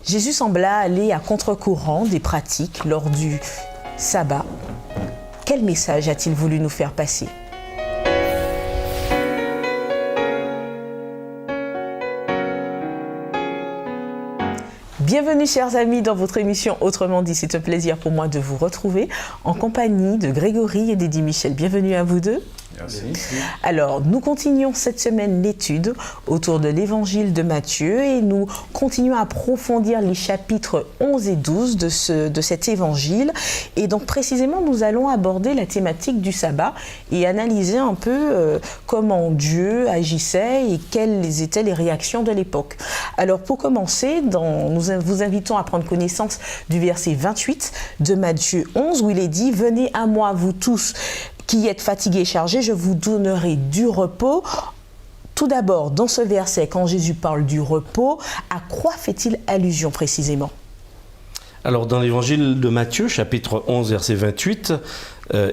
Jésus sembla aller à contre-courant des pratiques lors du sabbat. Quel message a-t-il voulu nous faire passer ? Bienvenue chers amis dans votre émission Autrement dit. C'est un plaisir pour moi de vous retrouver en compagnie de Grégory et d'Eddie Michel. Bienvenue à vous deux. Merci. Alors, nous continuons cette semaine l'étude autour de l'évangile de Matthieu et nous continuons à approfondir les chapitres 11 et 12 de cet évangile. Et donc, précisément, nous allons aborder la thématique du sabbat et analyser un peu comment Dieu agissait et quelles étaient les réactions de l'époque. Alors, pour commencer, nous vous invitons à prendre connaissance du verset 28 de Matthieu 11 où il est dit « Venez à moi, vous tous » qui êtes fatigués et chargés, je vous donnerai du repos. Tout d'abord, dans ce verset, quand Jésus parle du repos, à quoi fait-il allusion précisément ? Alors, dans l'évangile de Matthieu, chapitre 11, verset 28,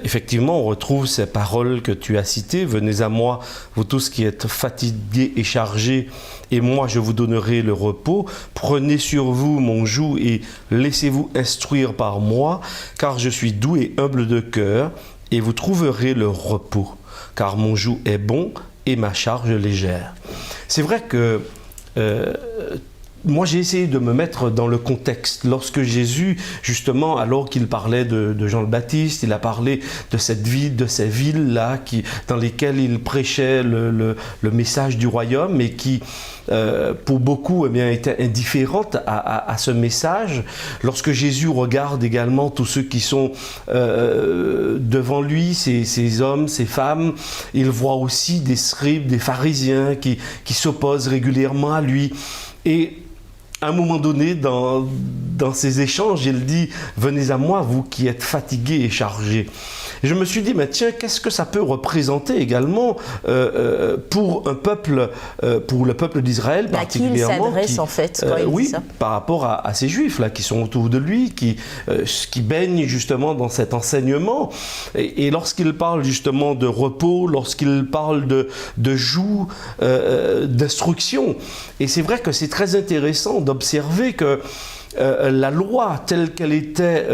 effectivement, on retrouve ces paroles que tu as citées. « Venez à moi, vous tous qui êtes fatigués et chargés, et moi je vous donnerai le repos. Prenez sur vous mon joug et laissez-vous instruire par moi, car je suis doux et humble de cœur, et vous trouverez le repos, car mon joug est bon et ma charge légère. » C'est vrai que moi j'ai essayé de me mettre dans le contexte. Lorsque Jésus, justement, alors qu'il parlait de Jean le Baptiste, il a parlé de cette ville, de ces villes-là dans lesquelles il prêchait le message du royaume et qui, pour beaucoup, eh bien, étaient indifférentes à ce message. Lorsque Jésus regarde également tous ceux qui sont devant lui, ces hommes, ces femmes, il voit aussi des scribes, des pharisiens qui s'opposent régulièrement à lui. Et à un moment donné, dans ces échanges, il dit « Venez à moi, vous qui êtes fatigués et chargés ». Et je me suis dit, mais tiens, qu'est-ce que ça peut représenter également pour un peuple, pour le peuple d'Israël particulièrement. À qui il s'adresse en fait quand il dit ça ? Par rapport à ces Juifs là qui sont autour de lui, qui baignent justement dans cet enseignement. Et lorsqu'il parle justement de repos, lorsqu'il parle de joug, d'instruction, et c'est vrai que c'est très intéressant d'observer que la loi telle qu'elle était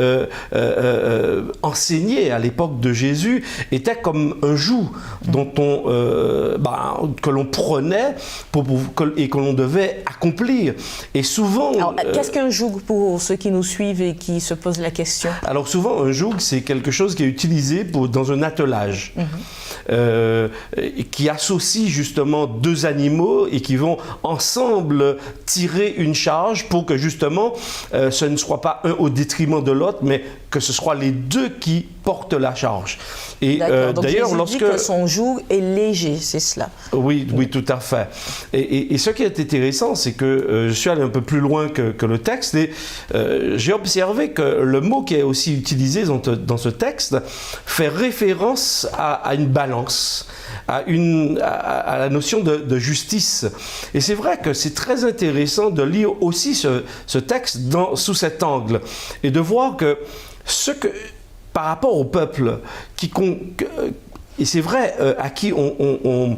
enseignée à l'époque de Jésus était comme un joug dont que l'on prenait et que l'on devait accomplir. Et souvent... Alors, qu'est-ce qu'un joug pour ceux qui nous suivent et qui se posent la question ? Alors souvent, un joug, c'est quelque chose qui est utilisé dans un attelage, qui associe justement deux animaux et qui vont ensemble tirer une charge pour que justement ce ne soit pas un au détriment de l'autre, mais que ce soit les deux qui portent la charge. Et donc d'ailleurs, lorsque dit que son joug est léger, c'est cela. Oui, tout à fait. Et ce qui est intéressant, c'est que je suis allé un peu plus loin que le texte et j'ai observé que le mot qui est aussi utilisé dans ce texte fait référence à une balance, à la notion de justice. Et c'est vrai que c'est très intéressant de lire aussi ce texte sous cet angle et de voir que par rapport au peuple et c'est vrai, à qui on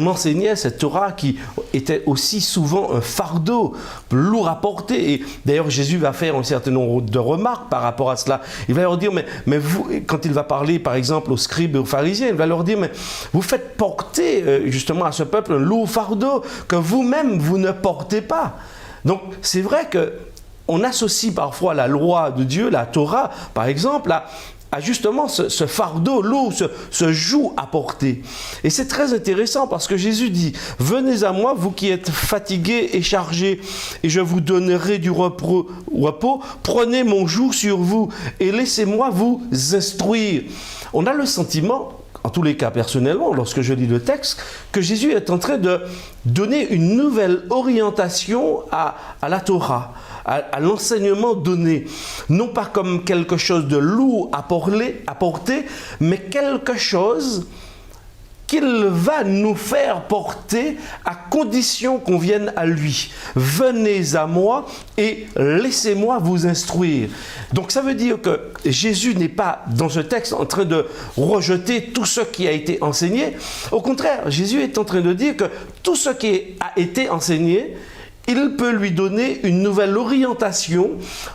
enseignait cette Torah qui était aussi souvent un fardeau lourd à porter. Et d'ailleurs, Jésus va faire un certain nombre de remarques par rapport à cela. Il va leur dire, mais vous, quand il va parler par exemple aux scribes et aux pharisiens, il va leur dire, mais vous faites porter justement à ce peuple un lourd fardeau que vous-même, vous ne portez pas. Donc, c'est vrai que on associe parfois la loi de Dieu, la Torah, par exemple, à justement ce fardeau lourd, ce joug à porter. Et c'est très intéressant parce que Jésus dit « Venez à moi, vous qui êtes fatigués et chargés, et je vous donnerai du repos. Prenez mon joug sur vous et laissez-moi vous instruire. » On a le sentiment, en tous les cas personnellement, lorsque je lis le texte, que Jésus est en train de donner une nouvelle orientation à la Torah, à l'enseignement donné, non pas comme quelque chose de lourd à porter, mais quelque chose qu'il va nous faire porter à condition qu'on vienne à lui. Venez à moi et laissez-moi vous instruire. Donc ça veut dire que Jésus n'est pas dans ce texte en train de rejeter tout ce qui a été enseigné. Au contraire, Jésus est en train de dire que tout ce qui a été enseigné, il peut lui donner une nouvelle orientation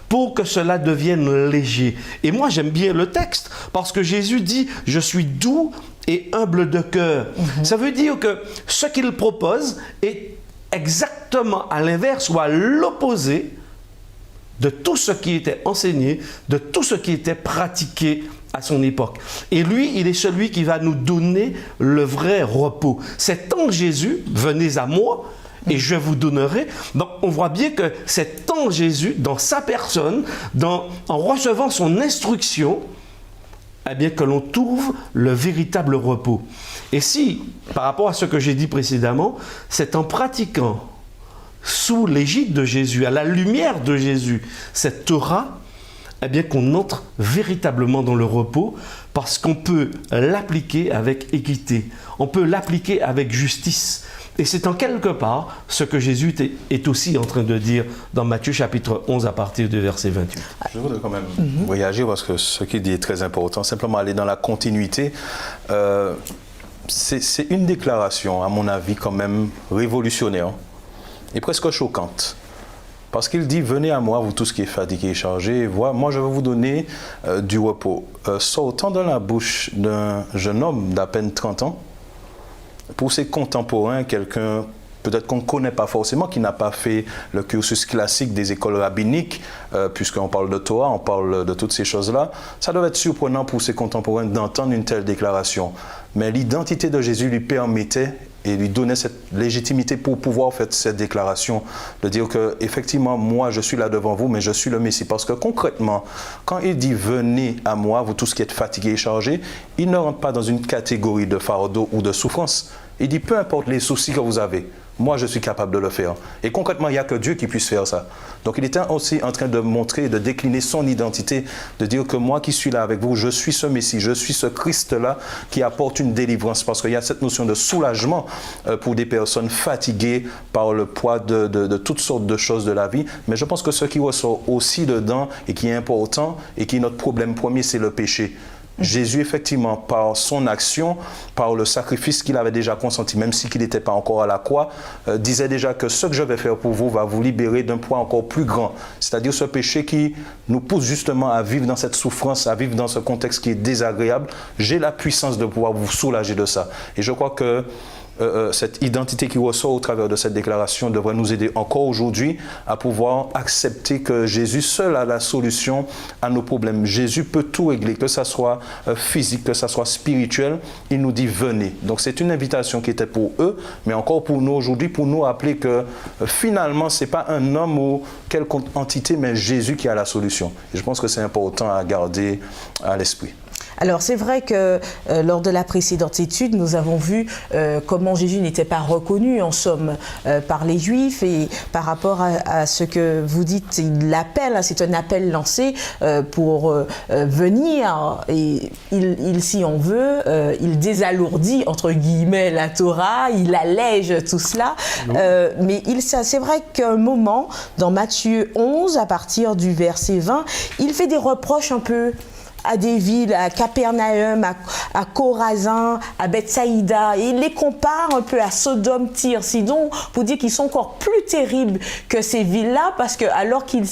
pour que cela devienne léger. Et moi, j'aime bien le texte parce que Jésus dit « Je suis doux et humble de cœur ». Ça veut dire que ce qu'il propose est exactement à l'inverse ou à l'opposé de tout ce qui était enseigné, de tout ce qui était pratiqué à son époque. Et lui, il est celui qui va nous donner le vrai repos. C'est en Jésus, venez à moi et je vous donnerai. Donc, on voit bien que c'est en Jésus, dans sa personne, en recevant son instruction, eh bien, que l'on trouve le véritable repos. Et si, par rapport à ce que j'ai dit précédemment, c'est en pratiquant sous l'égide de Jésus, à la lumière de Jésus, cette Torah, eh bien qu'on entre véritablement dans le repos parce qu'on peut l'appliquer avec équité, on peut l'appliquer avec justice. Et c'est en quelque part ce que Jésus est aussi en train de dire dans Matthieu chapitre 11 à partir du verset 28. Je voudrais quand même réagir parce que ce qu'il dit est très important, simplement aller dans la continuité. C'est une déclaration, à mon avis, quand même révolutionnaire et presque choquante. Parce qu'il dit, venez à moi, vous tous qui êtes fatigués et chargés, moi je vais vous donner du repos. Sortant de la bouche d'un jeune homme d'à peine 30 ans, pour ses contemporains, quelqu'un peut-être qu'on ne connaît pas forcément, qui n'a pas fait le cursus classique des écoles rabbiniques, puisqu'on parle de Torah, on parle de toutes ces choses-là, ça doit être surprenant pour ses contemporains d'entendre une telle déclaration. Mais l'identité de Jésus lui permettait et lui donnait cette légitimité pour pouvoir faire cette déclaration, de dire que effectivement moi je suis là devant vous, mais je suis le Messie. Parce que concrètement, quand il dit venez à moi, vous tous qui êtes fatigués et chargés, il ne rentre pas dans une catégorie de fardeau ou de souffrance. Il dit peu importe les soucis que vous avez, moi je suis capable de le faire. Et concrètement, il n'y a que Dieu qui puisse faire ça. Donc il était aussi en train de montrer, de décliner son identité, de dire que moi qui suis là avec vous, je suis ce Messie, je suis ce Christ-là qui apporte une délivrance. Parce qu'il y a cette notion de soulagement pour des personnes fatiguées par le poids de toutes sortes de choses de la vie. Mais je pense que ce qui ressort aussi dedans et qui est important et qui est notre problème premier, c'est le péché. Jésus, effectivement, par son action, par le sacrifice qu'il avait déjà consenti, même si qu'il n'était pas encore à la croix, disait déjà que ce que je vais faire pour vous va vous libérer d'un poids encore plus grand. C'est-à-dire ce péché qui nous pousse justement à vivre dans cette souffrance, à vivre dans ce contexte qui est désagréable. J'ai la puissance de pouvoir vous soulager de ça. Et je crois que cette identité qui ressort au travers de cette déclaration devrait nous aider encore aujourd'hui à pouvoir accepter que Jésus seul a la solution à nos problèmes. Jésus peut tout régler, que ça soit physique, que ça soit spirituel. Il nous dit venez. Donc c'est une invitation qui était pour eux, mais encore pour nous aujourd'hui, pour nous rappeler que finalement c'est pas un homme ou quelconque entité, mais Jésus qui a la solution. Et je pense que c'est important à garder à l'esprit. Alors c'est vrai que lors de la précédente étude, nous avons vu comment Jésus n'était pas reconnu en somme par les Juifs, et par rapport à ce que vous dites, il l'appelle, c'est un appel lancé pour venir, et il si on veut, il désalourdit entre guillemets la Torah, il allège tout cela, mais c'est vrai qu'à un moment, dans Matthieu 11, à partir du verset 20, il fait des reproches un peu à des villes, à Capernaum, à Chorazin, à Bethsaïda, et il les compare un peu à Sodome, Tyr, Sidon, pour dire qu'ils sont encore plus terribles que ces villes-là, parce que alors qu'il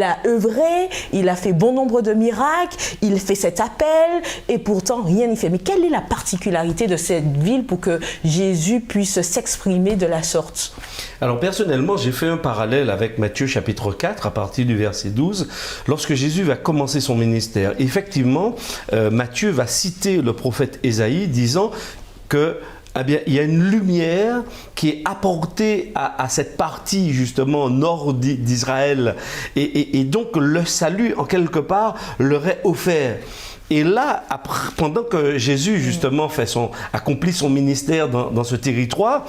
a œuvré, il a fait bon nombre de miracles, il fait cet appel, et pourtant rien n'y fait. Mais quelle est la particularité de cette ville pour que Jésus puisse s'exprimer de la sorte? Alors personnellement, j'ai fait un parallèle avec Matthieu chapitre 4 à partir du verset 12, lorsque Jésus va commencer son ministère. Effectivement, Matthieu va citer le prophète Ésaïe disant que il y a une lumière qui est apportée à cette partie justement nord d'Israël, et donc le salut en quelque part leur est offert. Et là, pendant que Jésus, justement, accomplit son ministère dans ce territoire,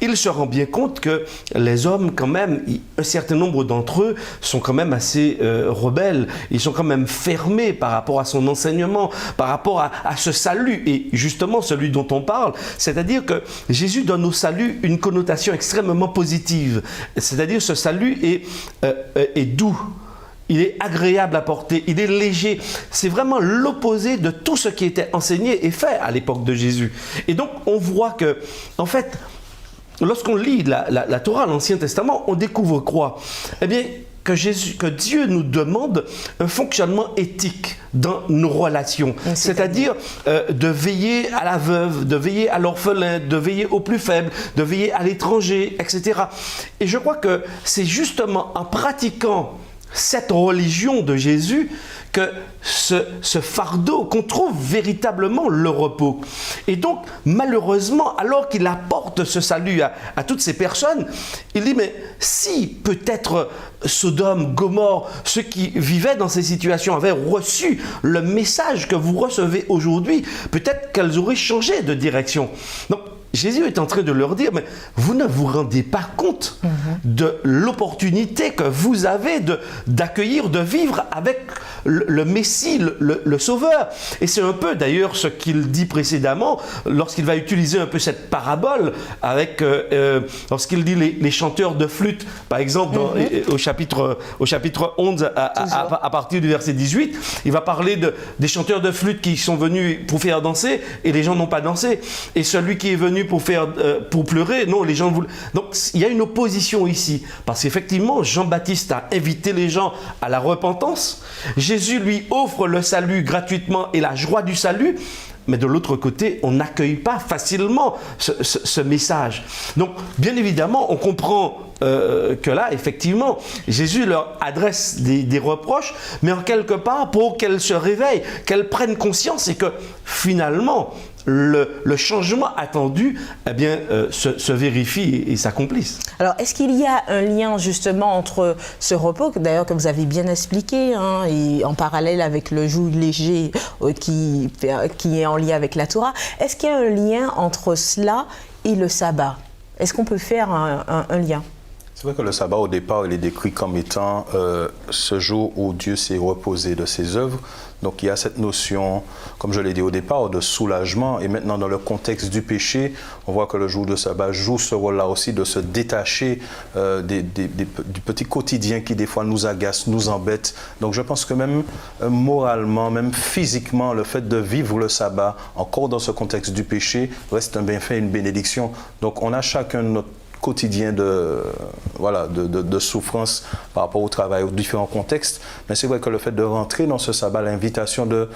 il se rend bien compte que les hommes, quand même, un certain nombre d'entre eux sont quand même assez rebelles. Ils sont quand même fermés par rapport à son enseignement, par rapport à ce salut. Et justement, celui dont on parle, c'est-à-dire que Jésus donne au salut une connotation extrêmement positive. C'est-à-dire ce salut est doux. Il est agréable à porter, il est léger. C'est vraiment l'opposé de tout ce qui était enseigné et fait à l'époque de Jésus. Et donc, on voit que, en fait, lorsqu'on lit la Torah, l'Ancien Testament, on découvre quoi? Eh bien, que Dieu nous demande un fonctionnement éthique dans nos relations. C'est-à-dire de veiller à la veuve, de veiller à l'orphelin, de veiller aux plus faibles, de veiller à l'étranger, etc. Et je crois que c'est justement en pratiquant cette religion de Jésus que ce fardeau, qu'on trouve véritablement le repos. Et donc, malheureusement, alors qu'il apporte ce salut à toutes ces personnes, il dit, mais si peut-être Sodome, Gomorrhe, ceux qui vivaient dans ces situations avaient reçu le message que vous recevez aujourd'hui, peut-être qu'elles auraient changé de direction. Donc, Jésus est en train de leur dire, mais vous ne vous rendez pas compte de l'opportunité que vous avez d'accueillir, de vivre avec le Messie, le Sauveur. Et c'est un peu d'ailleurs ce qu'il dit précédemment, lorsqu'il va utiliser un peu cette parabole, avec, lorsqu'il dit les chanteurs de flûte, par exemple, au chapitre 11, à partir du verset 18, il va parler des chanteurs de flûte qui sont venus pour faire danser, et les gens n'ont pas dansé. Et celui qui est venu pour pleurer, non, les gens voulaient. Donc il y a une opposition ici, parce qu'effectivement Jean-Baptiste a invité les gens à la repentance, Jésus lui offre le salut gratuitement et la joie du salut, mais de l'autre côté, on n'accueille pas facilement ce message. Donc, bien évidemment, on comprend que là, effectivement, Jésus leur adresse des reproches, mais en quelque part, pour qu'elles se réveillent, qu'elles prennent conscience et que, finalement, le changement attendu eh bien, se vérifie et s'accomplisse. Alors, est-ce qu'il y a un lien justement entre ce repos, d'ailleurs que vous avez bien expliqué, hein, et en parallèle avec le joug léger qui est en lien avec la Torah, est-ce qu'il y a un lien entre cela et le sabbat? Est-ce qu'on peut faire un lien? C'est vrai que le sabbat, au départ, il est décrit comme étant ce jour où Dieu s'est reposé de ses œuvres. Donc il y a cette notion, comme je l'ai dit au départ, de soulagement. Et maintenant, dans le contexte du péché, on voit que le jour de sabbat joue ce rôle-là aussi de se détacher du petit quotidien qui, des fois, nous agace, nous embête. Donc je pense que même moralement, même physiquement, le fait de vivre le sabbat, encore dans ce contexte du péché, reste un bienfait, une bénédiction. Donc on a chacun notre quotidien de souffrance par rapport au travail, aux différents contextes. Mais c'est vrai que le fait de rentrer dans ce sabbat, l'invitation de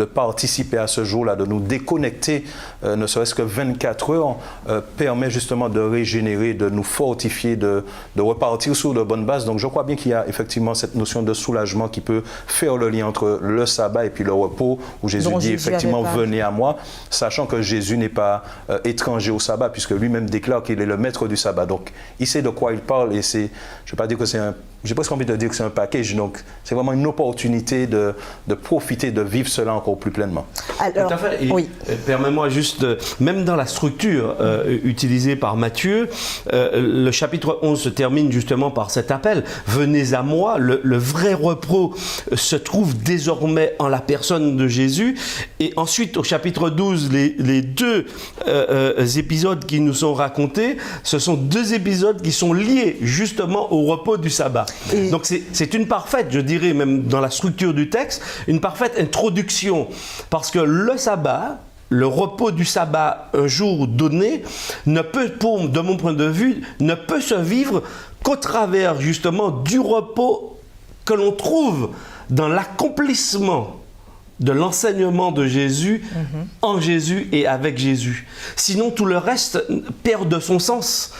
participer à ce jour-là, de nous déconnecter, ne serait-ce que 24 heures, permet justement de régénérer, de nous fortifier, de repartir sur de bonnes bases. Donc je crois bien qu'il y a effectivement cette notion de soulagement qui peut faire le lien entre le sabbat et puis le repos, où Jésus dit effectivement « Venez à moi », sachant que Jésus n'est pas étranger au sabbat, puisque lui-même déclare qu'il est le maître du sabbat. Donc, il sait de quoi il parle et c'est, je ne vais pas dire que c'est un, j'ai presque envie de dire que c'est un package, donc c'est vraiment une opportunité de profiter, de vivre cela encore plus pleinement. Alors, tout à fait. Et, oui. Permets-moi juste, même dans la structure utilisée par Matthieu, le chapitre 11 se termine justement par cet appel. Venez à moi, le vrai repos se trouve désormais en la personne de Jésus. Et ensuite, au chapitre 12, les deux épisodes qui nous sont racontés, ce sont deux épisodes qui sont liés justement au repos du sabbat. Et donc c'est une parfaite, je dirais même dans la structure du texte, une parfaite introduction. Parce que le sabbat, le repos du sabbat un jour donné, ne peut, de mon point de vue, ne peut se vivre qu'au travers justement du repos que l'on trouve dans l'accomplissement de l'enseignement de Jésus, en Jésus et avec Jésus. Sinon, tout le reste perd de son sens.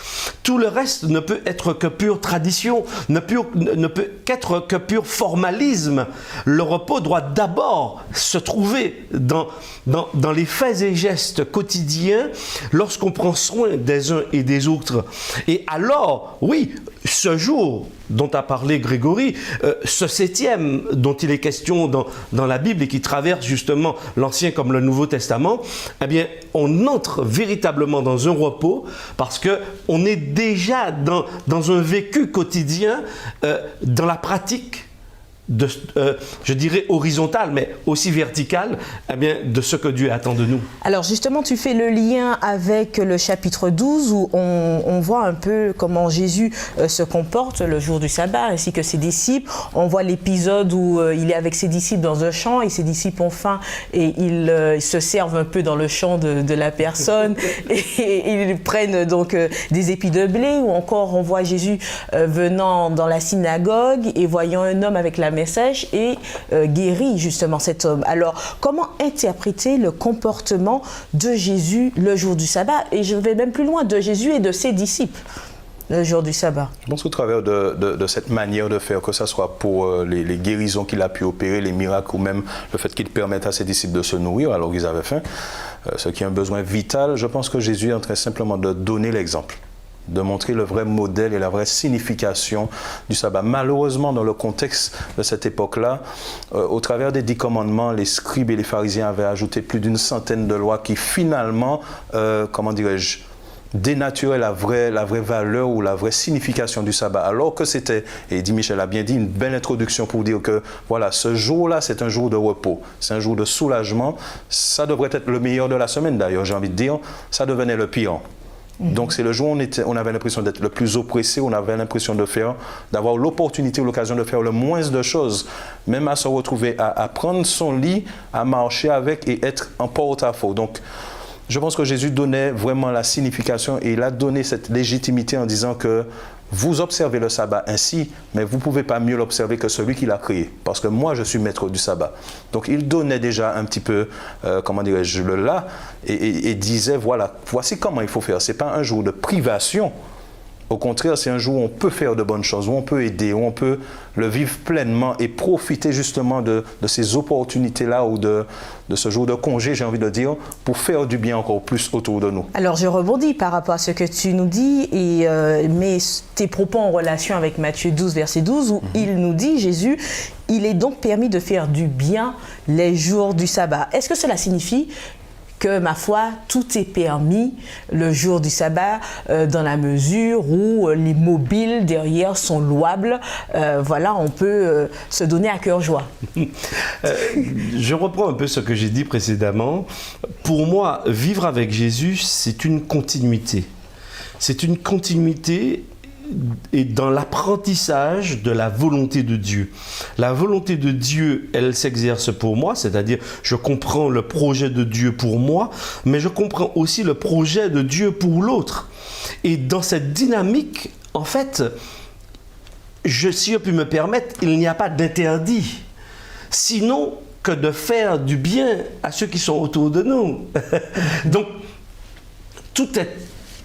Tout le reste ne peut être que pure tradition, ne peut qu'être que pur formalisme. Le repos doit d'abord se trouver dans les faits et gestes quotidiens lorsqu'on prend soin des uns et des autres. Et alors, oui, ce jour dont a parlé Grégory, ce 7e dont il est question dans la Bible et qui traverse justement l'Ancien comme le Nouveau Testament, eh bien, on entre véritablement dans un repos parce qu'on est déjà dans un vécu quotidien, dans la pratique je dirais horizontale, mais aussi verticale, eh bien, de ce que Dieu attend de nous. Alors justement, tu fais le lien avec le chapitre 12 où on voit un peu comment Jésus se comporte le jour du sabbat ainsi que ses disciples. On voit l'épisode où il est avec ses disciples dans un champ et ses disciples ont faim et ils se servent un peu dans le champ de la personne et ils prennent donc des épis de blé, ou encore on voit Jésus venant dans la synagogue et voyant un homme avec la main sèche et guérit justement cet homme. Alors, comment interpréter le comportement de Jésus le jour du sabbat? Et je vais même plus loin, de Jésus et de ses disciples le jour du sabbat. Je pense qu'au travers de cette manière de faire, que ce soit pour les guérisons qu'il a pu opérer, les miracles, ou même le fait qu'il permette à ses disciples de se nourrir alors qu'ils avaient faim, ce qui est un besoin vital, je pense que Jésus est en train simplement de donner l'exemple, de montrer le vrai modèle et la vraie signification du sabbat. Malheureusement, dans le contexte de cette époque-là, au travers des 10 commandements, les scribes et les pharisiens avaient ajouté plus d'une centaine de lois qui finalement, dénaturaient la vraie valeur ou la vraie signification du sabbat. Alors que c'était, et dit Michel a bien dit, une belle introduction pour dire que voilà, ce jour-là, c'est un jour de repos, c'est un jour de soulagement. Ça devrait être le meilleur de la semaine d'ailleurs, j'ai envie de dire, ça devenait le pire. Donc c'est le jour où on avait l'impression d'être le plus oppressé, on avait l'impression d'avoir l'opportunité ou l'occasion de faire le moins de choses, même à se retrouver à prendre son lit, à marcher avec et être en porte-à-faux. Donc je pense que Jésus donnait vraiment la signification et il a donné cette légitimité en disant que vous observez le sabbat ainsi, mais vous ne pouvez pas mieux l'observer que celui qui l'a créé, parce que moi je suis maître du sabbat. Donc il donnait déjà un petit peu, le là, et disait voilà, voici comment il faut faire. Ce n'est pas un jour de privation, au contraire c'est un jour où on peut faire de bonnes choses, où on peut aider, où on peut le vivre pleinement et profiter justement de ces opportunités-là ou de ce jour de congé, j'ai envie de dire, pour faire du bien encore plus autour de nous. Alors je rebondis par rapport à ce que tu nous dis et mets tes propos en relation avec Matthieu 12, verset 12, où il nous dit, Jésus, il est donc permis de faire du bien les jours du sabbat. Est-ce que cela signifie que, ma foi, tout est permis le jour du sabbat dans la mesure où les mobiles derrière sont louables. Voilà, on peut se donner à cœur joie. Je reprends un peu ce que j'ai dit précédemment. Pour moi, vivre avec Jésus, c'est une continuité. C'est une continuité et dans l'apprentissage de la volonté de Dieu. La volonté de Dieu, elle s'exerce pour moi, c'est-à-dire je comprends le projet de Dieu pour moi, mais je comprends aussi le projet de Dieu pour l'autre. Et dans cette dynamique, en fait, si je puis me permettre, il n'y a pas d'interdit. Sinon que de faire du bien à ceux qui sont autour de nous. Donc, tout est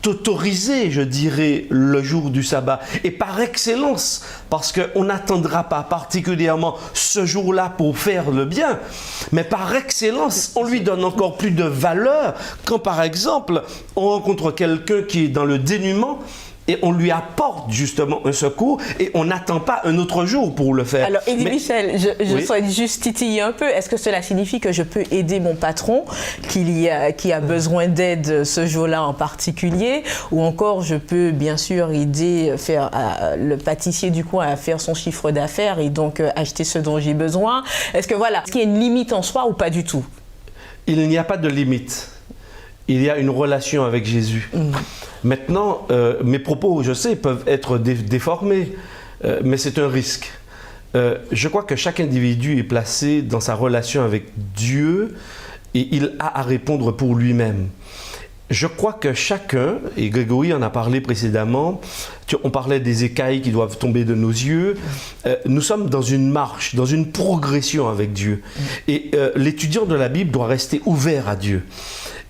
autorisé, je dirais, le jour du sabbat. Et par excellence, parce qu'on n'attendra pas particulièrement ce jour-là pour faire le bien, mais par excellence, on lui donne encore plus de valeur quand, par exemple, on rencontre quelqu'un qui est dans le dénuement et on lui apporte justement un secours et on n'attend pas un autre jour pour le faire. Alors, Eddie Michel, je souhaite juste titiller un peu. Est-ce que cela signifie que je peux aider mon patron qui a besoin d'aide ce jour-là en particulier, ou encore je peux bien sûr aider le pâtissier du coin à faire son chiffre d'affaires et donc acheter ce dont j'ai besoin? Est-ce qu'il y a une limite en soi ou pas du tout? Il n'y a pas de limite. Il y a une relation avec Jésus. Maintenant, mes propos, je sais, peuvent être déformés, mais c'est un risque. Je crois que chaque individu est placé dans sa relation avec Dieu et il a à répondre pour lui-même. Je crois que chacun, et Grégory en a parlé précédemment, on parlait des écailles qui doivent tomber de nos yeux, nous sommes dans une marche, dans une progression avec Dieu. Et l'étudiant de la Bible doit rester ouvert à Dieu.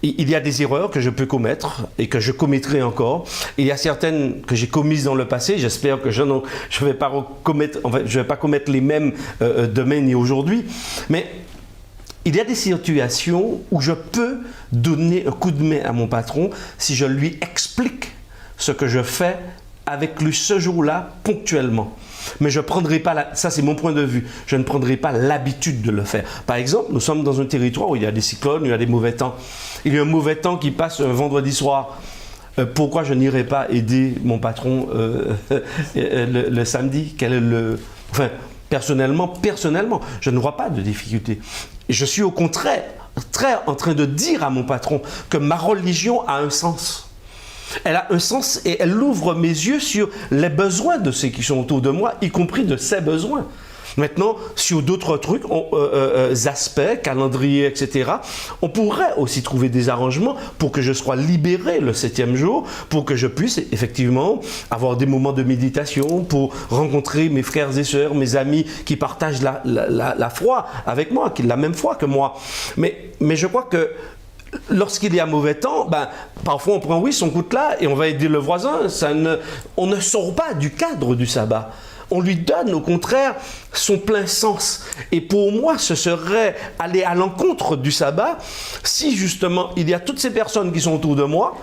Il y a des erreurs que je peux commettre et que je commettrai encore. Il y a certaines que j'ai commises dans le passé. J'espère que je ne vais pas commettre les mêmes demain ni aujourd'hui. Mais il y a des situations où je peux donner un coup de main à mon patron si je lui explique ce que je fais avec lui ce jour-là ponctuellement. Mais je ne prendrai pas, ça c'est mon point de vue, je ne prendrai pas l'habitude de le faire. Par exemple, nous sommes dans un territoire où il y a des cyclones, où il y a des mauvais temps. Il y a un mauvais temps qui passe un vendredi soir. Pourquoi je n'irai pas aider mon patron le samedi? Personnellement, je ne vois pas de difficulté. Je suis au contraire en train de dire à mon patron que ma religion a un sens. Elle a un sens et elle ouvre mes yeux sur les besoins de ceux qui sont autour de moi, y compris de ses besoins. Maintenant, sur d'autres trucs, aspects, calendrier, etc., on pourrait aussi trouver des arrangements pour que je sois libéré le 7e jour, pour que je puisse effectivement avoir des moments de méditation, pour rencontrer mes frères et sœurs, mes amis qui partagent la foi avec moi, qui ont la même foi que moi. Mais je crois que lorsqu'il y a mauvais temps, parfois on prend son coutelas et on va aider le voisin. On ne sort pas du cadre du sabbat. On lui donne au contraire son plein sens. Et pour moi, ce serait aller à l'encontre du sabbat si justement il y a toutes ces personnes qui sont autour de moi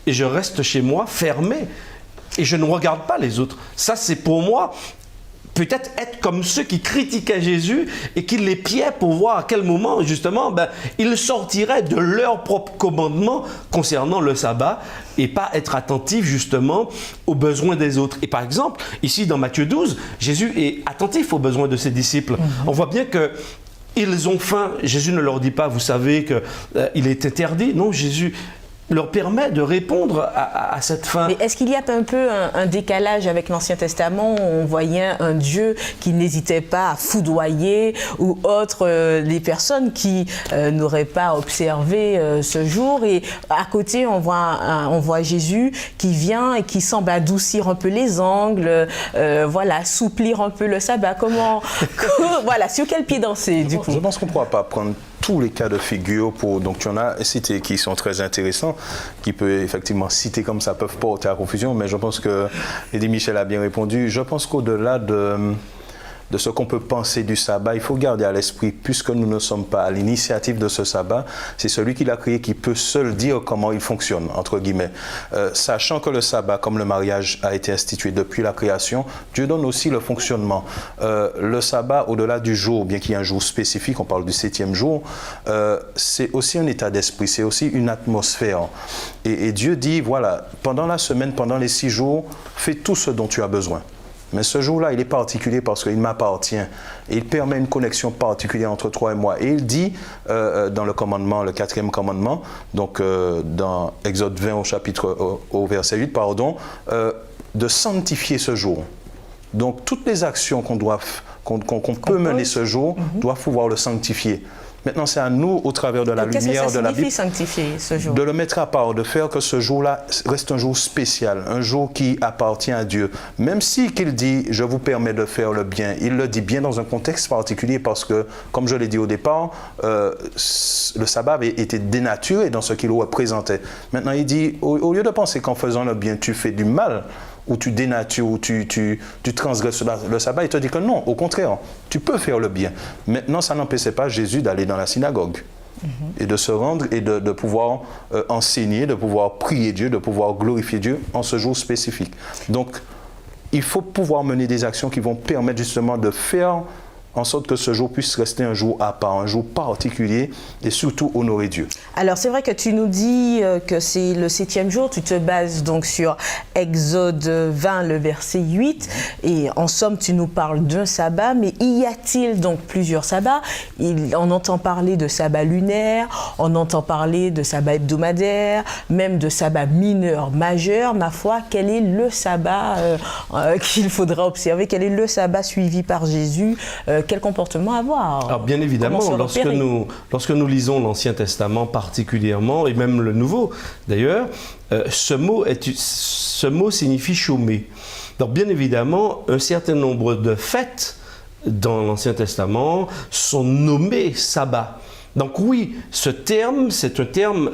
et je reste chez moi fermé et je ne regarde pas les autres. Ça, c'est pour moi peut-être être comme ceux qui critiquaient Jésus et qui l'épiaient pour voir à quel moment, justement, ils sortiraient de leur propre commandement concernant le sabbat et pas être attentifs, justement, aux besoins des autres. Et par exemple, ici, dans Matthieu 12, Jésus est attentif aux besoins de ses disciples. On voit bien que ils ont faim. Jésus ne leur dit pas, vous savez qu'il est interdit. Non, Jésus leur permet de répondre à cette faim. Mais est-ce qu'il y a un peu un décalage avec l'Ancien Testament où on voyait un Dieu qui n'hésitait pas à foudroyer ou autre les personnes qui n'auraient pas observé ce jour, et à côté on voit Jésus qui vient et qui semble adoucir un peu les angles, assouplir un peu le sabbat. Sur quel pied danser du coup? Je pense qu'on ne pourra pas prendre tous les cas de figure donc tu en as cité qui sont très intéressants, qui peut effectivement citer comme ça peuvent porter à confusion, mais je pense que Eddie Michel a bien répondu. Je pense qu'au-delà de ce qu'on peut penser du sabbat, il faut garder à l'esprit, puisque nous ne sommes pas à l'initiative de ce sabbat, c'est celui qui l'a créé qui peut seul dire comment il fonctionne, entre guillemets. Sachant que le sabbat, comme le mariage a été institué depuis la création, Dieu donne aussi le fonctionnement. Le sabbat, au-delà du jour, bien qu'il y ait un jour spécifique, on parle du 7e jour, c'est aussi un état d'esprit, c'est aussi une atmosphère. Et Dieu dit, voilà, pendant la semaine, pendant les 6 jours, fais tout ce dont tu as besoin. Mais ce jour-là, il est particulier parce qu'il m'appartient. Et il permet une connexion particulière entre toi et moi. Et il dit dans le commandement, le 4e commandement, donc dans Exode 20 au verset 8, de sanctifier ce jour. Donc toutes les actions qu'on peut mener ce jour doivent pouvoir le sanctifier. Maintenant, c'est à nous, au travers de la lumière de la Bible, sanctifier ce jour? De le mettre à part, de faire que ce jour-là reste un jour spécial, un jour qui appartient à Dieu. Même si qu'il dit « je vous permets de faire le bien », il le dit bien dans un contexte particulier parce que, comme je l'ai dit au départ, le sabbat avait été dénaturé dans ce qu'il représentait. Maintenant, il dit « au lieu de penser qu'en faisant le bien, tu fais du mal », où tu dénatures, où tu transgresses le sabbat, il te dit que non, au contraire, tu peux faire le bien. Maintenant, ça n'empêchait pas Jésus d'aller dans la synagogue et de se rendre et de pouvoir enseigner, de pouvoir prier Dieu, de pouvoir glorifier Dieu en ce jour spécifique. Donc, il faut pouvoir mener des actions qui vont permettre justement de faire en sorte que ce jour puisse rester un jour à part, un jour particulier et surtout honorer Dieu. Alors c'est vrai que tu nous dis que c'est le 7e jour, tu te bases donc sur Exode 20, le verset 8, et en somme tu nous parles d'un sabbat, mais y a-t-il donc plusieurs sabbats? On entend parler de sabbat lunaire, on entend parler de sabbat hebdomadaire, même de sabbat mineur, majeur. Ma foi, quel est le sabbat qu'il faudra observer? Quel est le sabbat suivi par Jésus? Quel comportement avoir? Alors bien évidemment, lorsque nous lisons l'Ancien Testament particulièrement, et même le Nouveau d'ailleurs, ce mot signifie chômer. Donc bien évidemment, un certain nombre de fêtes dans l'Ancien Testament sont nommées sabbat. Donc oui, ce terme, c'est un terme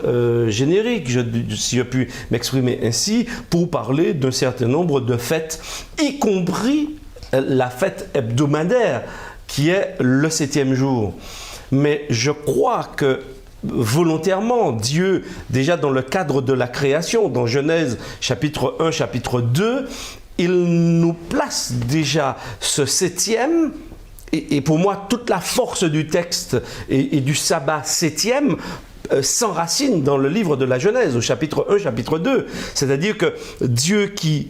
générique, si j'ai pu m'exprimer ainsi, pour parler d'un certain nombre de fêtes, y compris la fête hebdomadaire, qui est le 7e jour. Mais je crois que volontairement, Dieu, déjà dans le cadre de la création, dans Genèse chapitre 1, chapitre 2, il nous place déjà ce 7e, et pour moi, toute la force du texte et du sabbat 7e s'enracine dans le livre de la Genèse, au chapitre 1, chapitre 2. C'est-à-dire que Dieu qui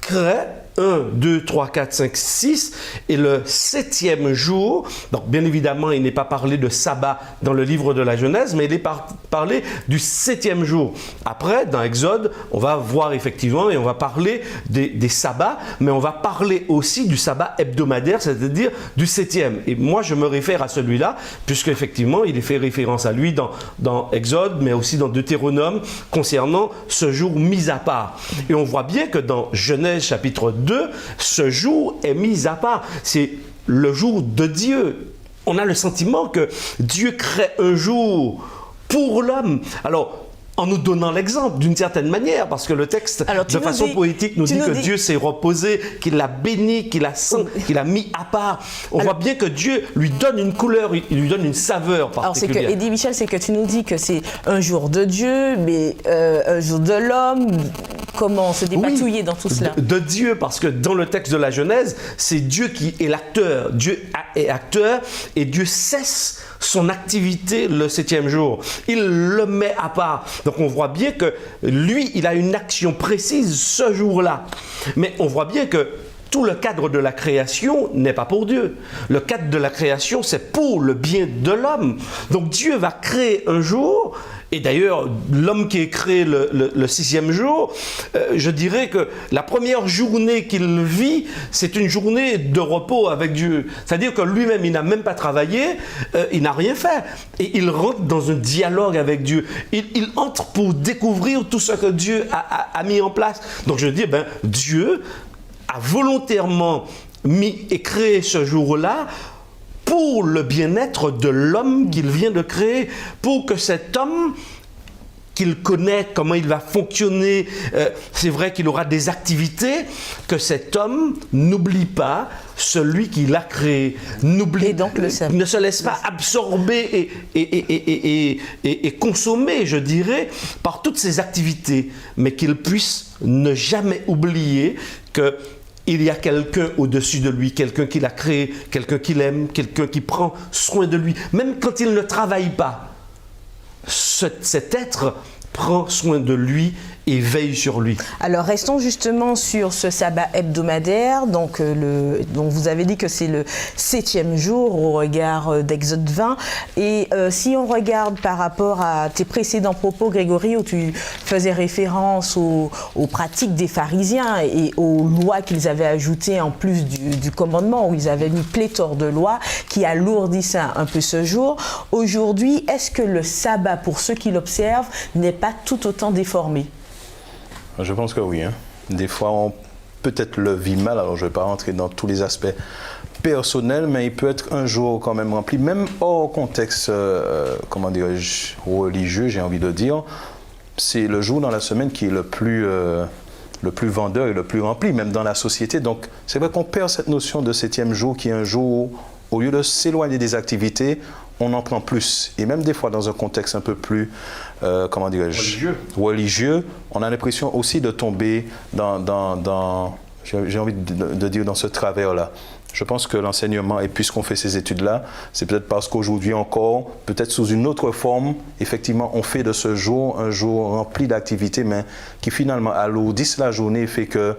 crée, 1, 2, 3, 4, 5, 6. Et le 7e jour, donc bien évidemment, il n'est pas parlé de sabbat dans le livre de la Genèse, mais il est parlé du 7e jour. Après, dans Exode, on va voir effectivement et on va parler des sabbats, mais on va parler aussi du sabbat hebdomadaire, c'est-à-dire du 7e. Et moi, je me réfère à celui-là, puisque effectivement, il est fait référence à lui dans Exode, mais aussi dans Deutéronome, concernant ce jour mis à part. Et on voit bien que dans Genèse chapitre 2, ce jour est mis à part. C'est le jour de Dieu. On a le sentiment que Dieu crée un jour pour l'homme. Alors, en nous donnant l'exemple d'une certaine manière, parce que le texte, de façon poétique, nous dit que Dieu s'est reposé, qu'il l'a béni, qu'il a mis à part. On voit bien que Dieu lui donne une couleur, il lui donne une saveur particulière. Alors, Eddie Michel, c'est que tu nous dis que c'est un jour de Dieu, mais un jour de l'homme. Comment se dépatouiller dans tout cela? De Dieu, parce que dans le texte de la Genèse, c'est Dieu qui est l'acteur. Dieu est acteur et Dieu cesse son activité le 7e jour. Il le met à part. Donc on voit bien que lui, il a une action précise ce jour-là. Mais on voit bien que tout le cadre de la création n'est pas pour Dieu. Le cadre de la création, c'est pour le bien de l'homme. Donc Dieu va créer un jour. Et d'ailleurs, l'homme qui est créé le 6e jour, je dirais que la première journée qu'il vit, c'est une journée de repos avec Dieu. C'est-à-dire que lui-même, il n'a même pas travaillé, il n'a rien fait. Et il rentre dans un dialogue avec Dieu. Il entre pour découvrir tout ce que Dieu a mis en place. Donc je dis, Dieu a volontairement mis et créé ce jour-là pour le bien-être de l'homme qu'il vient de créer, pour que cet homme qu'il connaît, comment il va fonctionner, c'est vrai qu'il aura des activités, que cet homme n'oublie pas celui qui l'a créé. Et donc ne se laisse pas absorber et consommer, je dirais, par toutes ces activités, mais qu'il puisse ne jamais oublier que il y a quelqu'un au-dessus de lui, quelqu'un qui l'a créé, quelqu'un qui l'aime, quelqu'un qui prend soin de lui. Même quand il ne travaille pas, cet être prend soin de lui et veille sur lui. Alors restons justement sur ce sabbat hebdomadaire, donc vous avez dit que c'est le 7e jour au regard d'Exode 20, et si on regarde par rapport à tes précédents propos, Grégory, où tu faisais référence aux pratiques des pharisiens et aux lois qu'ils avaient ajoutées en plus du commandement, où ils avaient mis pléthore de lois qui alourdissaient un peu ce jour, aujourd'hui, est-ce que le sabbat, pour ceux qui l'observent, n'est pas tout autant déformé? Je pense que oui. Des fois, on peut-être le vit mal. Alors, je ne vais pas rentrer dans tous les aspects personnels, mais il peut être un jour quand même rempli, même hors contexte, religieux, j'ai envie de dire. C'est le jour dans la semaine qui est le plus vendeur et le plus rempli, même dans la société. Donc, c'est vrai qu'on perd cette notion de 7e jour qui est un jour où, au lieu de s'éloigner des activités, on en prend plus. Et même des fois, dans un contexte un peu plus, religieux, on a l'impression aussi de tomber dans j'ai envie de dire, dans ce travers-là. Je pense que l'enseignement, et puisqu'on fait ces études-là, c'est peut-être parce qu'aujourd'hui encore, peut-être sous une autre forme, effectivement, on fait de ce jour un jour rempli d'activités, mais qui finalement alourdissent la journée et fait que,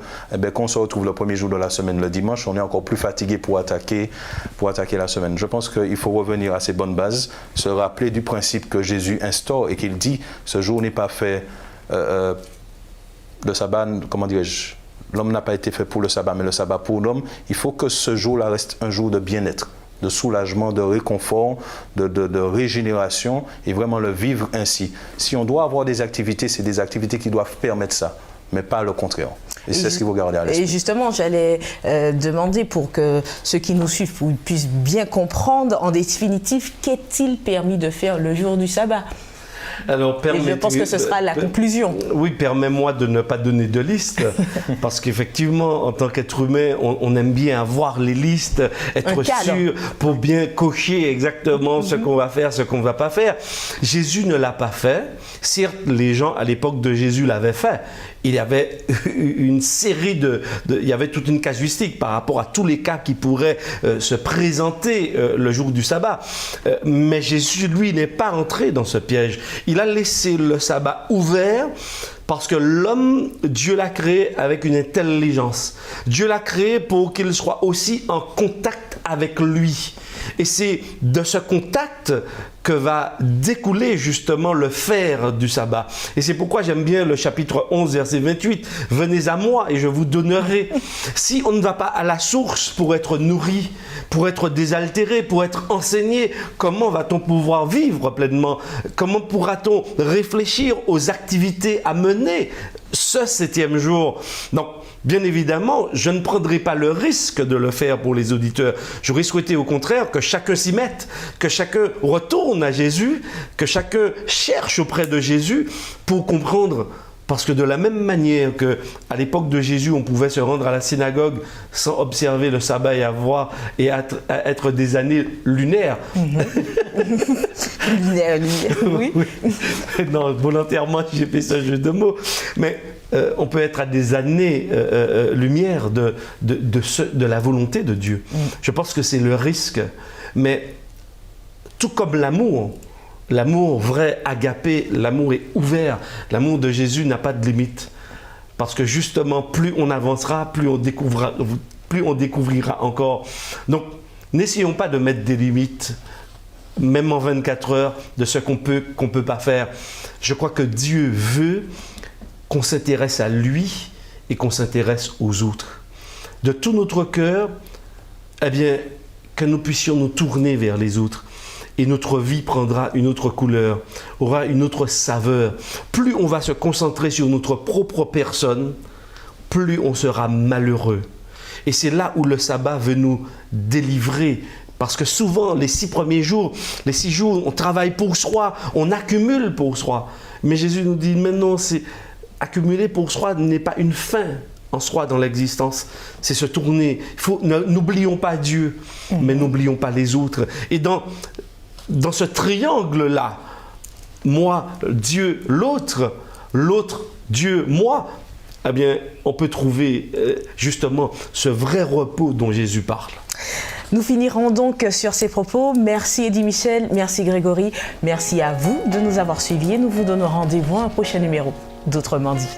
qu'on se retrouve le premier jour de la semaine, le dimanche, on est encore plus fatigué pour attaquer la semaine. Je pense qu'il faut revenir à ces bonnes bases, se rappeler du principe que Jésus instaure et qu'il dit, ce jour n'est pas fait, le sabbat, l'homme n'a pas été fait pour le sabbat, mais le sabbat pour l'homme. Il faut que ce jour-là reste un jour de bien-être, de soulagement, de réconfort, de régénération, et vraiment le vivre ainsi. Si on doit avoir des activités, c'est des activités qui doivent permettre ça, mais pas le contraire. Et c'est ce qu'il faut garder à l'esprit. Et justement, j'allais demander pour que ceux qui nous suivent puissent bien comprendre, en définitive, qu'est-il permis de faire le jour du sabbat ? Alors, et je pense que ce sera la conclusion. Oui, permets-moi de ne pas donner de liste, parce qu'effectivement, en tant qu'être humain, on aime bien avoir les listes, être sûr pour bien cocher exactement ce qu'on va faire, ce qu'on ne va pas faire. Jésus ne l'a pas fait. Certes, les gens à l'époque de Jésus l'avaient fait. il y avait une série il y avait toute une casuistique par rapport à tous les cas qui pourraient se présenter le jour du sabbat. Mais Jésus, lui, n'est pas entré dans ce piège. Il a laissé le sabbat ouvert parce que l'homme, Dieu l'a créé avec une intelligence. Dieu l'a créé pour qu'il soit aussi en contact avec lui. Et c'est de ce contact que va découler justement le faire du sabbat. Et c'est pourquoi j'aime bien le chapitre 11, verset 28. « Venez à moi et je vous donnerai. » Si on ne va pas à la source pour être nourri, pour être désaltéré, pour être enseigné, comment va-t-on pouvoir vivre pleinement? Comment pourra-t-on réfléchir aux activités à mener ce 7e jour? Donc, bien évidemment, je ne prendrai pas le risque de le faire pour les auditeurs. J'aurais souhaité au contraire que chacun s'y mette, que chacun retourne à Jésus, que chacun cherche auprès de Jésus pour comprendre. Parce que de la même manière qu'à l'époque de Jésus, on pouvait se rendre à la synagogue sans observer le sabbat et être des années lunaires. Lunaire, oui. Non, volontairement, j'ai fait ce jeu de mots. Mais on peut être à des années-lumière de la volonté de Dieu. Je pense que c'est le risque. Mais tout comme l'amour vrai, agapé, l'amour est ouvert. L'amour de Jésus n'a pas de limite. Parce que justement, plus on avancera, plus on découvrira encore. Donc, n'essayons pas de mettre des limites, même en 24 heures, de ce qu'on peut pas faire. Je crois que Dieu veut qu'on s'intéresse à lui et qu'on s'intéresse aux autres. De tout notre cœur, eh bien, que nous puissions nous tourner vers les autres. Et notre vie prendra une autre couleur, aura une autre saveur. Plus on va se concentrer sur notre propre personne, plus on sera malheureux. Et c'est là où le sabbat veut nous délivrer. Parce que souvent, les 6 premiers jours, les 6 jours, on travaille pour soi, on accumule pour soi. Mais Jésus nous dit, maintenant, accumuler pour soi n'est pas une fin en soi dans l'existence, c'est se tourner. N'oublions pas Dieu, mais n'oublions pas les autres. Et dans ce triangle-là, moi, Dieu, l'autre, Dieu, moi, eh bien, on peut trouver justement ce vrai repos dont Jésus parle. Nous finirons donc sur ces propos. Merci Eddy Michel, merci Grégory, merci à vous de nous avoir suivis et nous vous donnons rendez-vous à un prochain numéro d'Autrement dit.